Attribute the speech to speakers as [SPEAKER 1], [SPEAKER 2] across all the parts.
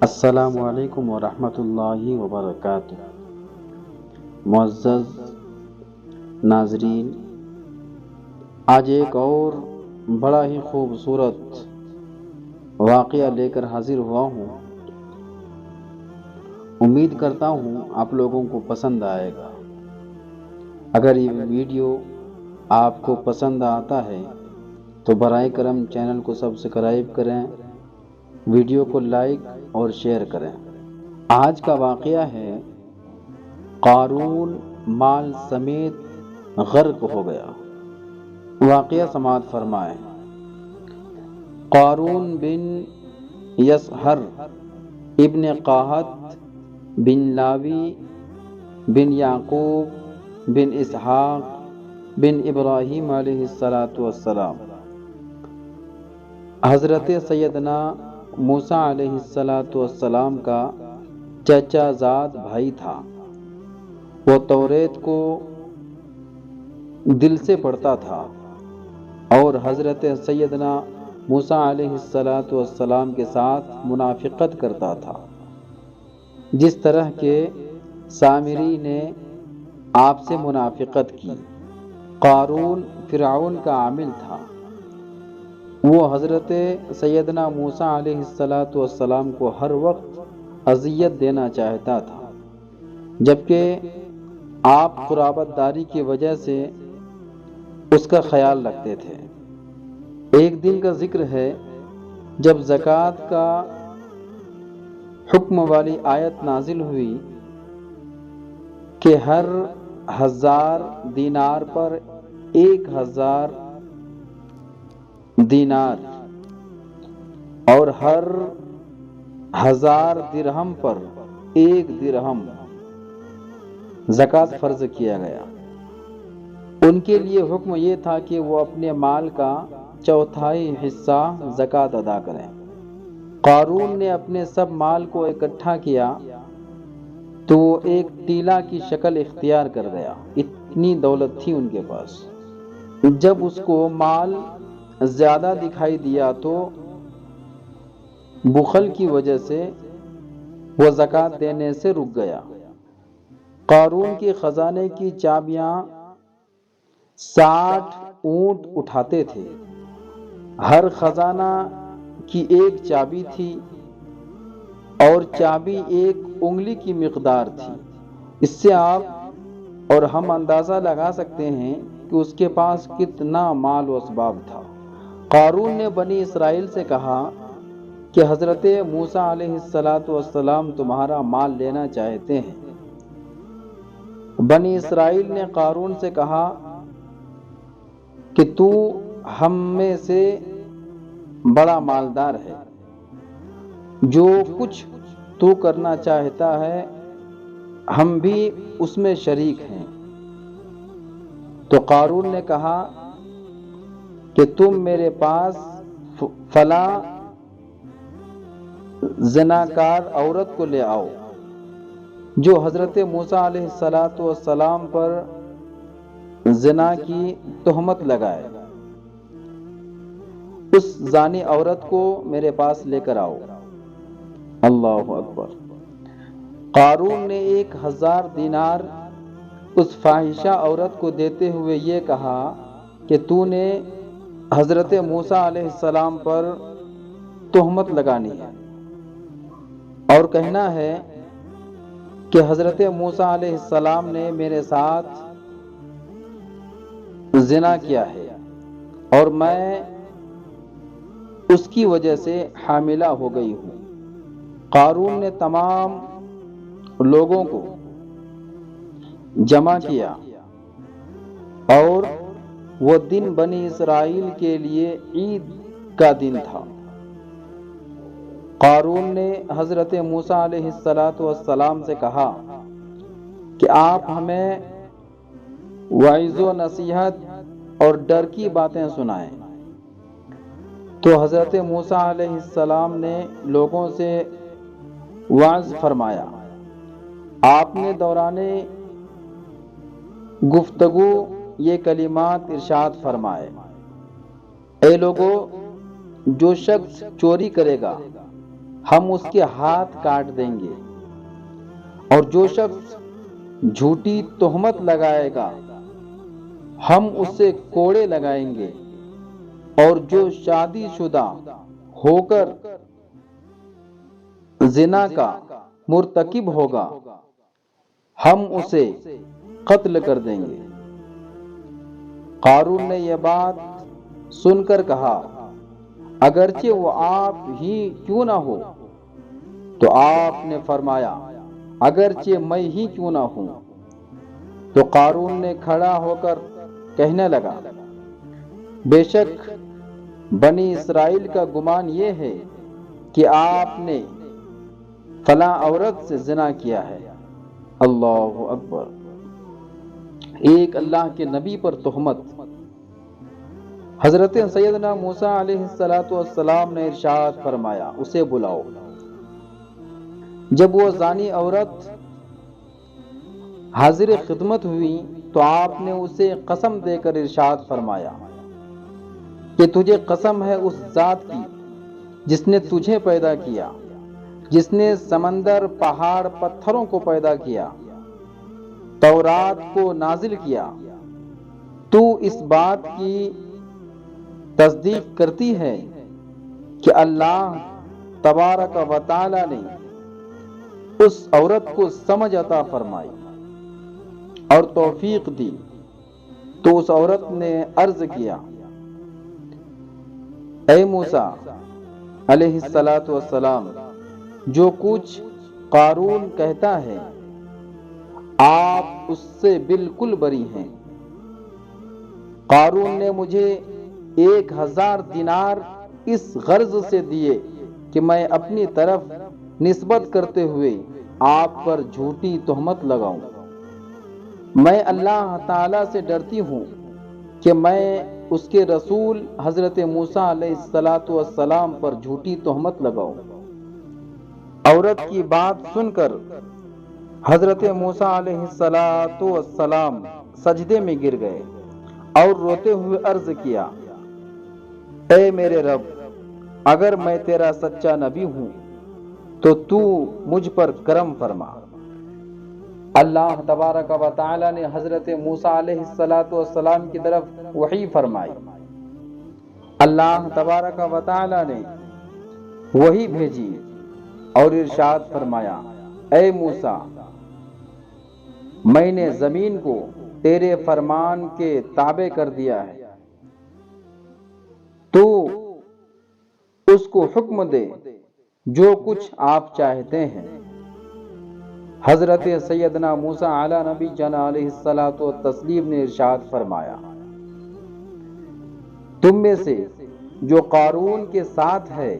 [SPEAKER 1] السلام علیکم ورحمۃ اللہ وبرکاتہ۔ معزز ناظرین، آج ایک اور بڑا ہی خوبصورت واقعہ لے کر حاضر ہوا ہوں۔ امید کرتا ہوں آپ لوگوں کو پسند آئے گا۔ اگر یہ ویڈیو آپ کو پسند آتا ہے تو برائے کرم چینل کو سبسکرائب کریں، ویڈیو کو لائک اور شیئر کریں۔ آج کا واقعہ ہے قارون مال سمیت غرق ہو گیا۔ واقعہ سماعت فرمائیں۔ قارون بن یسہر ابن قاہت بن لاوی بن یعقوب بن اسحاق بن ابراہیم علیہ السلام حضرت سیدنا موسیٰ علیہ السلام کا چچا زاد بھائی تھا۔ وہ توریت کو دل سے پڑھتا تھا اور حضرت سیدنا موسیٰ علیہ السلام کے ساتھ منافقت کرتا تھا، جس طرح کہ سامری نے آپ سے منافقت کی۔ قارون فرعون کا عامل تھا۔ وہ حضرت سیدنا موسیٰ علیہ السلام کو ہر وقت اذیت دینا چاہتا تھا، جبکہ آپ قرابت داری کی وجہ سے اس کا خیال رکھتے تھے۔ ایک دن کا ذکر ہے جب زکوٰۃ کا حکم والی آیت نازل ہوئی کہ ہر 1000 دینار پر 1000 دینار اور ہر 1000 درہم پر 1 درہم زکوٰۃ فرض کیا گیا۔ ان کے لیے حکم یہ تھا کہ وہ اپنے مال کا 1/4 حصہ زکوٰۃ ادا کریں۔ قارون نے اپنے سب مال کو اکٹھا کیا تو وہ ایک ٹیلا کی شکل اختیار کر گیا۔ اتنی دولت تھی ان کے پاس۔ جب اس کو مال زیادہ دکھائی دیا تو بخل کی وجہ سے وہ زکوٰۃ دینے سے رک گیا۔ قارون کے خزانے کی چابیاں 60 اونٹ اٹھاتے تھے۔ ہر خزانہ کی ایک چابی تھی اور چابی 1 انگلی کی مقدار تھی۔ اس سے آپ اور ہم اندازہ لگا سکتے ہیں کہ اس کے پاس کتنا مال و اسباب تھا۔ قارون نے بنی اسرائیل سے کہا کہ حضرت موسیٰ علیہ السلام تمہارا مال لینا چاہتے ہیں۔ بنی اسرائیل نے قارون سے کہا کہ تو ہم میں سے بڑا مالدار ہے، جو کچھ تو کرنا چاہتا ہے ہم بھی اس میں شریک ہیں۔ تو قارون نے کہا کہ تم میرے پاس فلاں زناکار عورت کو لے آؤ جو حضرت موسیٰ علیہ السلام پر زنا کی تہمت لگائے۔ اس زانی عورت کو میرے پاس لے کر آؤ۔ اللہ اکبر۔ قارون نے 1000 دینار اس فاحشہ عورت کو دیتے ہوئے یہ کہا کہ تو نے حضرت موسیٰ علیہ السلام پر تہمت لگانی ہے اور کہنا ہے کہ حضرت موسیٰ علیہ السلام نے میرے ساتھ زنا کیا ہے اور میں اس کی وجہ سے حاملہ ہو گئی ہوں۔ قارون نے تمام لوگوں کو جمع کیا اور وہ دن بنی اسرائیل کے لیے عید کا دن تھا۔ قارون نے حضرت موسیٰ علیہ السلام سے کہا کہ آپ ہمیں وعظ و نصیحت اور ڈر کی باتیں سنائیں۔ تو حضرت موسیٰ علیہ السلام نے لوگوں سے وعظ فرمایا۔ آپ نے دوران گفتگو یہ کلمات ارشاد فرمائے: اے لوگو، جو شخص چوری کرے گا ہم اس کے ہاتھ کاٹ دیں گے، اور جو شخص جھوٹی تہمت لگائے گا ہم اسے کوڑے لگائیں گے، اور جو شادی شدہ ہو کر زنا کا مرتکب ہوگا ہم اسے قتل کر دیں گے۔ قارون نے یہ بات سن کر کہا، اگرچہ وہ آپ ہی کیوں نہ ہو۔ تو آپ نے فرمایا، اگرچہ میں ہی کیوں نہ ہوں۔ تو قارون نے کھڑا ہو کر کہنے لگا، بے شک بنی اسرائیل کا گمان یہ ہے کہ آپ نے فلاں عورت سے زنا کیا ہے۔ اللہ اکبر! ایک اللہ کے نبی پر تہمت۔ حضرت سیدنا موسیٰ علیہ السلام نے ارشاد فرمایا، اسے بلاؤ۔ جب وہ زانی عورت حاضر خدمت ہوئی تو آپ نے اسے قسم دے کر ارشاد فرمایا کہ تجھے قسم ہے اس ذات کی جس نے تجھے پیدا کیا، جس نے سمندر، پہاڑ، پتھروں کو پیدا کیا، تورات کو نازل کیا، تو اس بات کی تصدیق کرتی ہے کہ اللہ تبارک و تعالی نے اس عورت کو سمجھ عطا فرمائی اور توفیق دی۔ تو اس عورت نے عرض کیا، اے موسیٰ علیہ السلام، جو کچھ قارون کہتا ہے آپ اس سے بالکل بری ہیں۔ قارون نے مجھے 1000 دینار اس غرض سے دیے کہ میں اپنی طرف نسبت کرتے ہوئے آپ پر جھوٹی تہمت لگاؤں۔ میں اللہ تعالیٰ سے ڈرتی ہوں کہ میں اس کے رسول حضرت موسیٰ علیہ السلام پر جھوٹی تہمت لگاؤں۔ عورت کی بات سن کر حضرت موسیٰ علیہ السلام سجدے میں گر گئے اور روتے ہوئے عرض کیا، اے میرے رب، اگر میں تیرا سچا نبی ہوں تو مجھ پر کرم فرما۔ اللہ تبارک و تعالی نے حضرت موسیٰ علیہ السلام کی طرف وحی فرمائی۔ اللہ تبارک و تعالی نے وحی بھیجی اور ارشاد فرمایا، اے موسیٰ، میں نے زمین کو تیرے فرمان کے تابع کر دیا ہے، تو اس کو حکم دے جو کچھ آپ چاہتے ہیں۔ حضرت سیدنا موسیٰ علی نبی جنا علیہ السلام نے ارشاد فرمایا، تم میں سے جو قارون کے ساتھ ہے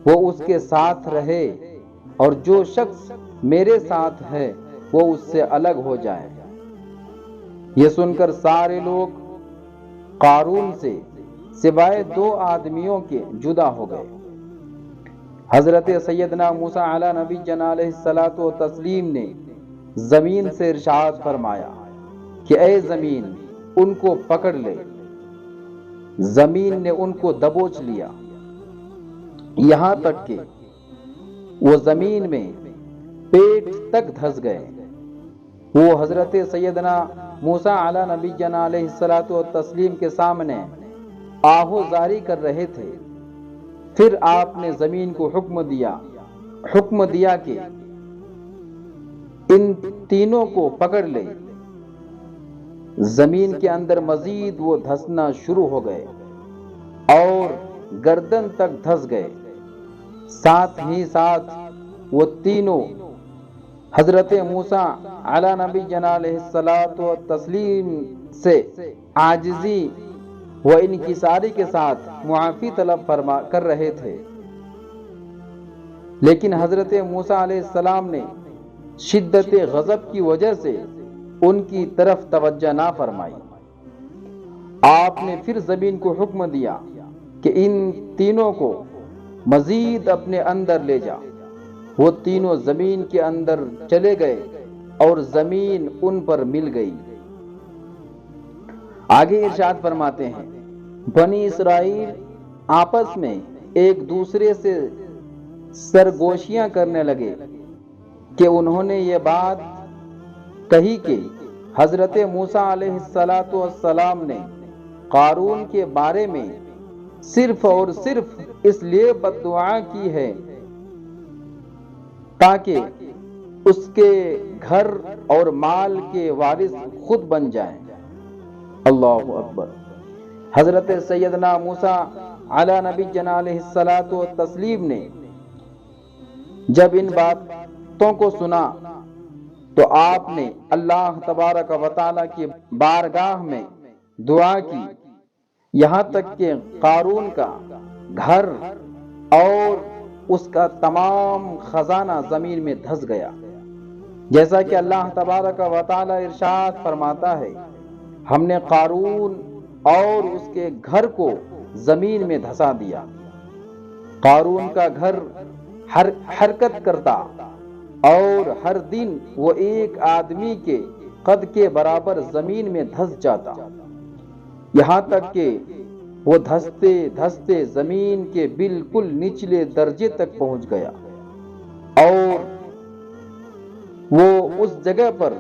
[SPEAKER 1] وہ اس کے ساتھ رہے، اور جو شخص میرے ساتھ ہے وہ اس سے الگ ہو جائے۔ یہ سن کر سارے لوگ قارون سے سوائے 2 آدمیوں کے جدا ہو گئے۔ حضرت سیدنا موسیٰ علی نبی جنا علیہ السلام نے زمین سے ارشاد فرمایا کہ اے زمین ان کو پکڑ لے۔ زمین نے ان کو دبوچ لیا، یہاں تک کہ وہ زمین میں پیٹ تک دھس گئے۔ وہ حضرت سیدنا موسیٰ علی نبی جنا علیہ السلام کے سامنے آہوزاری کر رہے تھے۔ پھر آپ نے زمین کو حکم دیا کہ ان تینوں کو پکڑ لے۔ زمین کے اندر مزید وہ دھسنا شروع ہو گئے اور گردن تک دھس گئے۔ ساتھ ہی ساتھ وہ تینوں حضرت موسیٰ علی نبی جنا علیہ السلام سے عاجزی و انکساری کے ساتھ معافی طلب کر رہے تھے، لیکن حضرت موسیٰ علیہ السلام نے شدت غضب کی وجہ سے ان کی طرف توجہ نہ فرمائی۔ آپ نے پھر زمین کو حکم دیا کہ ان تینوں کو مزید اپنے اندر لے جا۔ وہ تینوں زمین کے اندر چلے گئے اور زمین ان پر مل گئی۔ آگے ارشاد فرماتے ہیں، بنی اسرائیل آپس میں ایک دوسرے سے سرگوشیاں کرنے لگے کہ انہوں نے یہ بات کہی کہ حضرت موسیٰ علیہ السلام نے قارون کے بارے میں صرف اور صرف اس لیے بد دعا کی ہے تاکہ اس کے گھر اور مال کے وارث خود بن جائیں۔ اللہ اکبر۔ حضرت سیدنا موسیٰ علی نبینا علیہ السلام نے جب ان باتوں کو سنا تو آپ نے اللہ تبارک و تعالیٰ کی بارگاہ میں دعا کی، یہاں تک کہ قارون کا گھر اور اس کا تمام خزانہ زمین میں دھس گیا، جیسا کہ اللہ تبارک و تعالیٰ ارشاد فرماتا ہے، ہم نے قارون اور اس کے گھر کو زمین میں دھسا دیا۔ قارون کا گھر حرکت کرتا اور ہر دن وہ ایک آدمی کے قد کے برابر زمین میں دھس جاتا، یہاں تک کہ وہ دھستے دھستے زمین کے بالکل نچلے درجے تک پہنچ گیا، اور وہ اس جگہ پر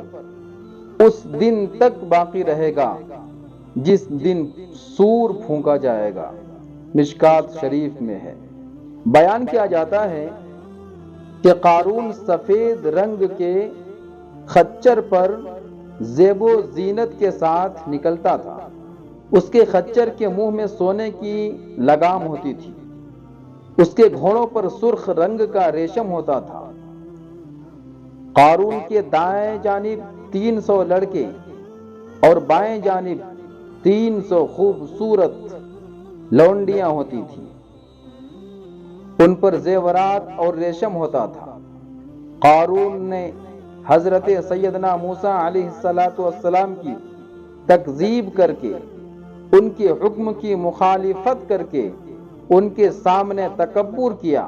[SPEAKER 1] اس دن تک باقی رہے گا جس دن سور پھونکا جائے گا۔ مشکات شریف میں ہے، بیان کیا جاتا ہے کہ قارون سفید رنگ کے خچر پر زیب و زینت کے ساتھ نکلتا تھا، اس کے خچر کے منہ میں سونے کی لگام ہوتی تھی، اس کے گھوڑوں پر سرخ رنگ کا ریشم ہوتا تھا۔ قارون کے دائیں جانب 300 لڑکے اور بائیں جانب 300 خوبصورت لونڈیاں ہوتی تھیں، ان پر زیورات اور ریشم ہوتا تھا۔ قارون نے حضرت سیدنا موسیٰ علیہ السلام کی تکذیب کر کے، ان کے حکم کی مخالفت کر کے ان کے سامنے تکبر کیا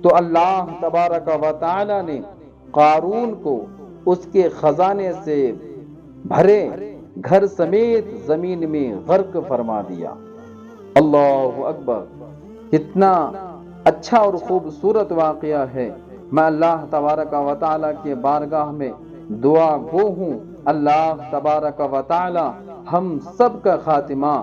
[SPEAKER 1] تو اللہ تبارک و تعالی نے قارون کو اس کے خزانے سے بھرے گھر سمیت زمین میں غرق فرما دیا۔ اللہ اکبر۔ کتنا اچھا اور خوبصورت واقعہ ہے۔ میں اللہ تبارک و تعالی کے بارگاہ میں دعا گو ہوں، اللہ تبارک و تعالی ہم سب کا خاتمہ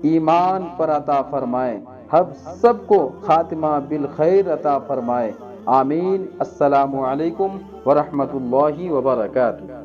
[SPEAKER 1] ایمان پر عطا فرمائے، ہم سب کو خاتمہ بالخیر عطا فرمائے، آمین۔ السلام علیکم ورحمۃ اللہ وبرکاتہ۔